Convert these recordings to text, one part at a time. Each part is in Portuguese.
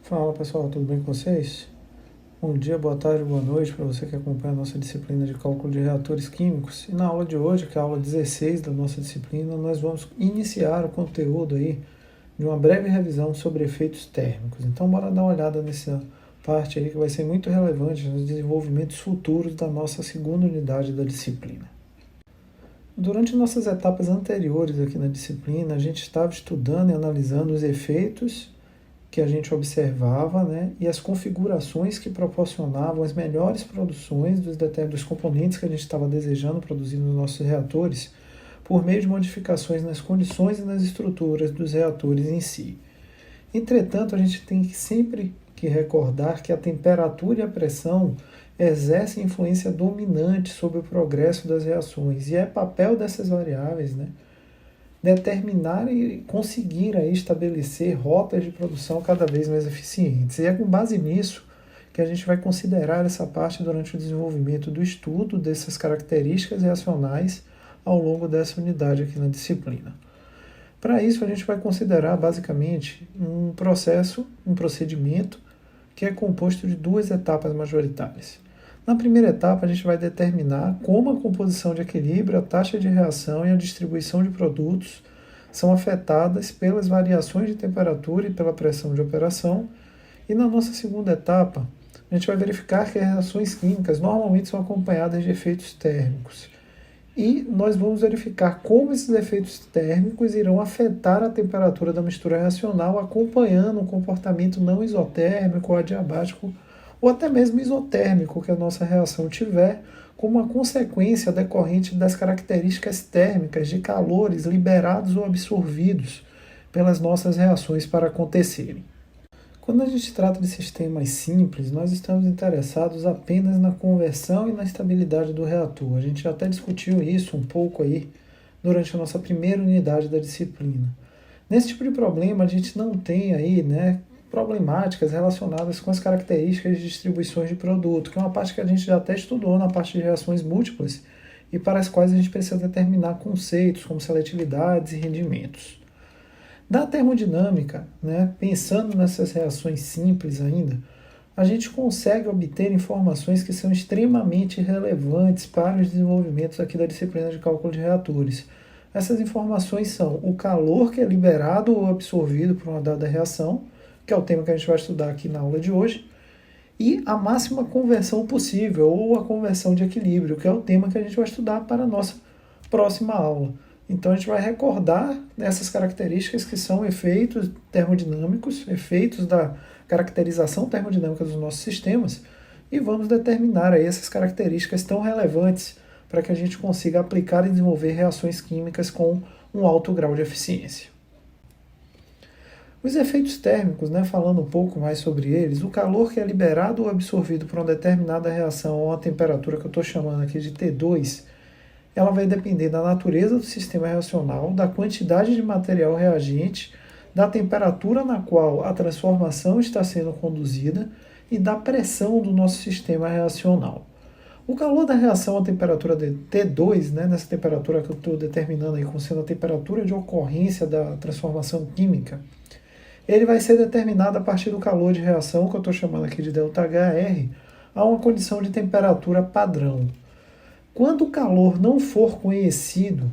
Fala pessoal, tudo bem com vocês? Bom dia, boa tarde, boa noite para você que acompanha a nossa disciplina de cálculo de reatores químicos. E na aula de hoje, que é a aula 16 da nossa disciplina, nós vamos iniciar o conteúdo aí de uma breve revisão sobre efeitos térmicos. Então bora dar uma olhada nessa parte aí que vai ser muito relevante nos desenvolvimentos futuros da nossa segunda unidade da disciplina. Durante nossas etapas anteriores aqui na disciplina, a gente estava estudando e analisando os efeitos que a gente observava, né, e as configurações que proporcionavam as melhores produções dos componentes que a gente estava desejando produzir nos nossos reatores, por meio de modificações nas condições e nas estruturas dos reatores em si. Entretanto, a gente tem sempre que recordar que a temperatura e a pressão exercem influência dominante sobre o progresso das reações, e é papel dessas variáveis, né, determinar e conseguir aí estabelecer rotas de produção cada vez mais eficientes. E é com base nisso que a gente vai considerar essa parte durante o desenvolvimento do estudo dessas características reacionais ao longo dessa unidade aqui na disciplina. Para isso, a gente vai considerar basicamente um procedimento que é composto de duas etapas majoritárias. Na primeira etapa, a gente vai determinar como a composição de equilíbrio, a taxa de reação e a distribuição de produtos são afetadas pelas variações de temperatura e pela pressão de operação. E na nossa segunda etapa, a gente vai verificar que as reações químicas normalmente são acompanhadas de efeitos térmicos. E nós vamos verificar como esses efeitos térmicos irão afetar a temperatura da mistura reacional, acompanhando o comportamento não isotérmico ou adiabático, ou até mesmo isotérmico que a nossa reação tiver, como uma consequência decorrente das características térmicas de calores liberados ou absorvidos pelas nossas reações para acontecerem. Quando a gente trata de sistemas simples, nós estamos interessados apenas na conversão e na estabilidade do reator. A gente já até discutiu isso um pouco aí durante a nossa primeira unidade da disciplina. Nesse tipo de problema, a gente não tem aí, problemáticas relacionadas com as características de distribuições de produto, que é uma parte que a gente já até estudou na parte de reações múltiplas e para as quais a gente precisa determinar conceitos como seletividades e rendimentos. Da termodinâmica, pensando nessas reações simples ainda, a gente consegue obter informações que são extremamente relevantes para os desenvolvimentos aqui da disciplina de cálculo de reatores. Essas informações são o calor que é liberado ou absorvido por uma dada reação, que é o tema que a gente vai estudar aqui na aula de hoje, e a máxima conversão possível, ou a conversão de equilíbrio, que é o tema que a gente vai estudar para a nossa próxima aula. Então a gente vai recordar essas características que são efeitos termodinâmicos, efeitos da caracterização termodinâmica dos nossos sistemas, e vamos determinar aí essas características tão relevantes para que a gente consiga aplicar e desenvolver reações químicas com um alto grau de eficiência. Os efeitos térmicos, falando um pouco mais sobre eles, o calor que é liberado ou absorvido por uma determinada reação a uma temperatura que eu estou chamando aqui de T2, ela vai depender da natureza do sistema reacional, da quantidade de material reagente, da temperatura na qual a transformação está sendo conduzida e da pressão do nosso sistema reacional. O calor da reação à temperatura de T2, nessa temperatura que eu estou determinando aí como sendo a temperatura de ocorrência da transformação química, ele vai ser determinado a partir do calor de reação, que eu estou chamando aqui de ΔHR, a uma condição de temperatura padrão. Quando o calor não for conhecido,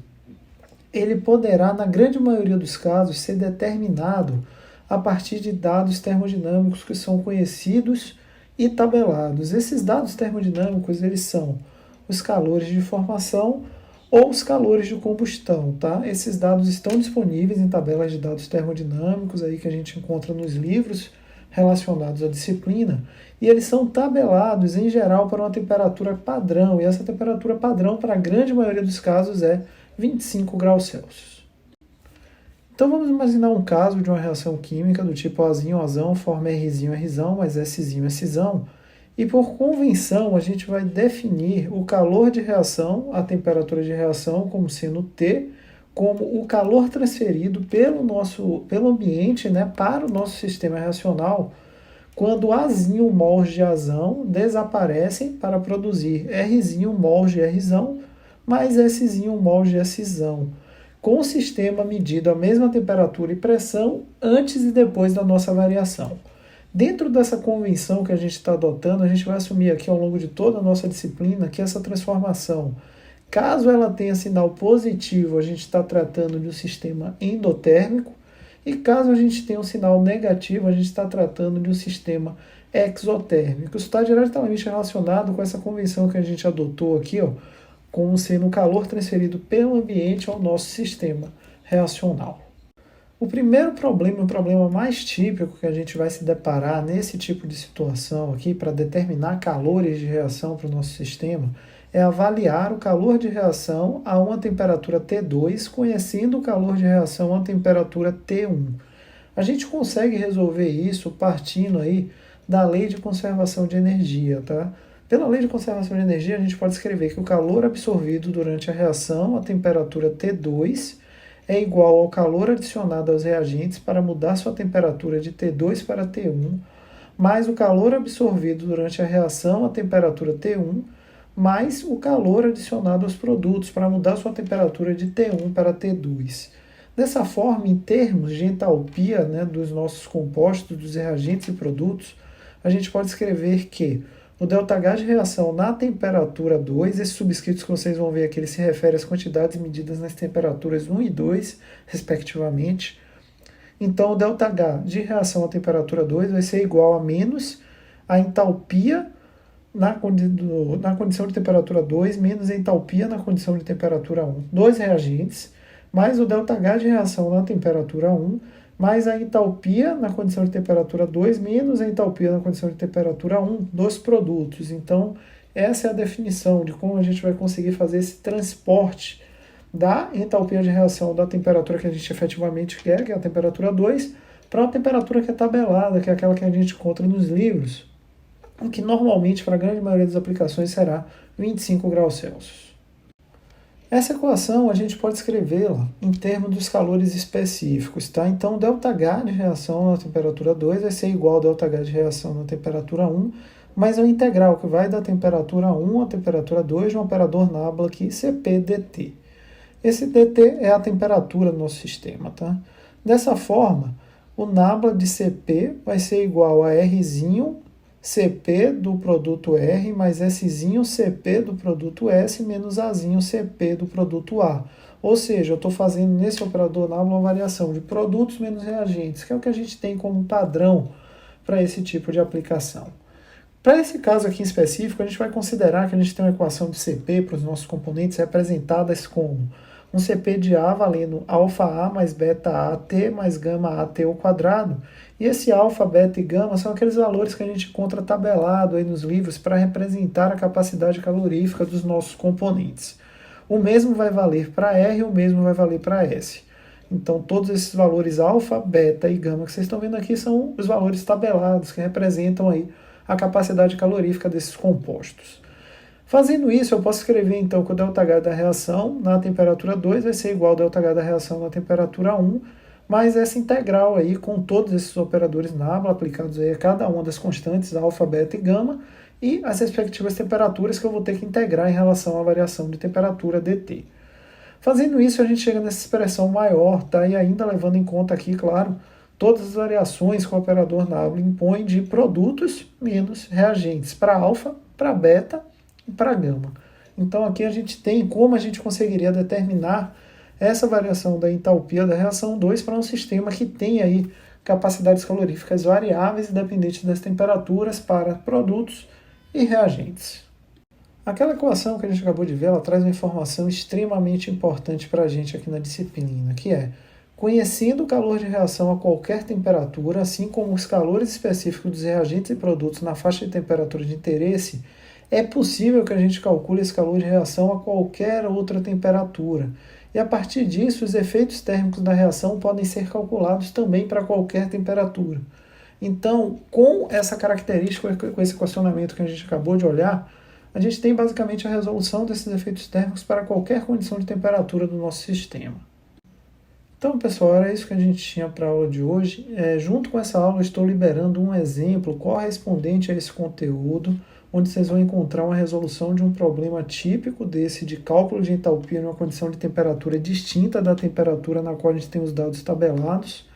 ele poderá, na grande maioria dos casos, ser determinado a partir de dados termodinâmicos que são conhecidos e tabelados. Esses dados termodinâmicos, eles são os calores de formação ou os calores de combustão, tá? Esses dados estão disponíveis em tabelas de dados termodinâmicos aí que a gente encontra nos livros relacionados à disciplina, e eles são tabelados em geral para uma temperatura padrão, e essa temperatura padrão para a grande maioria dos casos é 25 graus Celsius. Então vamos imaginar um caso de uma reação química do tipo Azinho, Azão, forma Rzinho, Rzão, mais Szinho, Szão, e por convenção a gente vai definir o calor de reação, a temperatura de reação como sendo T, como o calor transferido pelo ambiente, para o nosso sistema reacional, quando Azinho mols de Azão desaparecem para produzir Rzinho mols de Rzão mais Szinho mols de Szão, com o sistema medido a mesma temperatura e pressão antes e depois da nossa variação. Dentro dessa convenção que a gente está adotando, a gente vai assumir aqui ao longo de toda a nossa disciplina que essa transformação, caso ela tenha sinal positivo, a gente está tratando de um sistema endotérmico, e caso a gente tenha um sinal negativo, a gente está tratando de um sistema exotérmico. Isso está diretamente relacionado com essa convenção que a gente adotou aqui, ó, como sendo o calor transferido pelo ambiente ao nosso sistema reacional. O primeiro problema, o problema mais típico que a gente vai se deparar nesse tipo de situação aqui, para determinar calores de reação para o nosso sistema, é avaliar o calor de reação a uma temperatura T2, conhecendo o calor de reação a uma temperatura T1. A gente consegue resolver isso partindo aí da lei de conservação de energia, tá? Pela lei de conservação de energia, a gente pode escrever que o calor absorvido durante a reação a temperatura T2 é igual ao calor adicionado aos reagentes para mudar sua temperatura de T2 para T1, mais o calor absorvido durante a reação a temperatura T1, mais o calor adicionado aos produtos para mudar sua temperatura de T1 para T2. Dessa forma, em termos de entalpia, né, dos nossos compostos, dos reagentes e produtos, a gente pode escrever que o ΔH de reação na temperatura 2, esses subscritos que vocês vão ver aqui, ele se refere às quantidades medidas nas temperaturas 1 e 2, respectivamente. Então, o ΔH de reação à temperatura 2 vai ser igual a menos a entalpia na condição de temperatura 2, menos a entalpia na condição de temperatura 1. Dois reagentes, mais o ΔH de reação na temperatura 1, mais a entalpia na condição de temperatura 2, menos a entalpia na condição de temperatura 1 dos produtos. Então, essa é a definição de como a gente vai conseguir fazer esse transporte da entalpia de reação da temperatura que a gente efetivamente quer, que é a temperatura 2, para a temperatura que é tabelada, que é aquela que a gente encontra nos livros, que normalmente, para a grande maioria das aplicações, será 25 graus Celsius. Essa equação a gente pode escrevê-la em termos dos calores específicos, tá? Então, ΔH de reação na temperatura 2 vai ser igual ao ΔH de reação na temperatura 1, mas é o integral que vai da temperatura 1 à temperatura 2 de um operador Nabla aqui, Cp dt. Esse dt é a temperatura do nosso sistema, tá? Dessa forma, o Nabla de Cp vai ser igual a Rzinho Cp do produto R mais Szinho Cp do produto S menos Azinho Cp do produto A. Ou seja, eu estou fazendo nesse operador Nabla uma variação de produtos menos reagentes, que é o que a gente tem como padrão para esse tipo de aplicação. Para esse caso aqui em específico, a gente vai considerar que a gente tem uma equação de Cp para os nossos componentes representadas como um Cp de A valendo alfa A mais beta AT mais gama AT ao quadrado. E esse alfa, beta e gama são aqueles valores que a gente encontra tabelado aí nos livros para representar a capacidade calorífica dos nossos componentes. O mesmo vai valer para R e o mesmo vai valer para S. Então, todos esses valores alfa, beta e gama que vocês estão vendo aqui são os valores tabelados que representam aí a capacidade calorífica desses compostos. Fazendo isso, eu posso escrever então que o ΔH da reação na temperatura 2 vai ser igual ao ΔH da reação na temperatura 1, mais essa integral aí com todos esses operadores Nabla aplicados aí a cada uma das constantes alfa, beta e gama e as respectivas temperaturas que eu vou ter que integrar em relação à variação de temperatura dt. Fazendo isso, a gente chega nessa expressão maior, tá? E ainda levando em conta aqui, claro, todas as variações que o operador Nabla impõe de produtos menos reagentes para alfa, para beta e para gama. Então aqui a gente tem como a gente conseguiria determinar essa variação da entalpia da reação 2 para um sistema que tem aí capacidades caloríficas variáveis independentes das temperaturas para produtos e reagentes. Aquela equação que a gente acabou de ver, ela traz uma informação extremamente importante para a gente aqui na disciplina, que é, conhecendo o calor de reação a qualquer temperatura, assim como os calores específicos dos reagentes e produtos na faixa de temperatura de interesse, é possível que a gente calcule esse calor de reação a qualquer outra temperatura. E a partir disso, os efeitos térmicos da reação podem ser calculados também para qualquer temperatura. Então, com essa característica, com esse questionamento que a gente acabou de olhar, a gente tem basicamente a resolução desses efeitos térmicos para qualquer condição de temperatura do nosso sistema. Então, pessoal, era isso que a gente tinha para a aula de hoje. Junto com essa aula, eu estou liberando um exemplo correspondente a esse conteúdo, onde vocês vão encontrar uma resolução de um problema típico desse de cálculo de entalpia numa condição de temperatura distinta da temperatura na qual a gente tem os dados tabelados.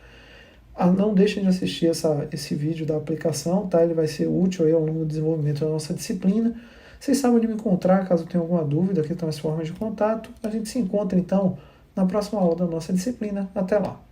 Não deixem de assistir esse vídeo da aplicação, tá? Ele vai ser útil aí ao longo do desenvolvimento da nossa disciplina. Vocês sabem onde me encontrar, caso tenha alguma dúvida, aqui estão as formas de contato. A gente se encontra, então, na próxima aula da nossa disciplina. Até lá!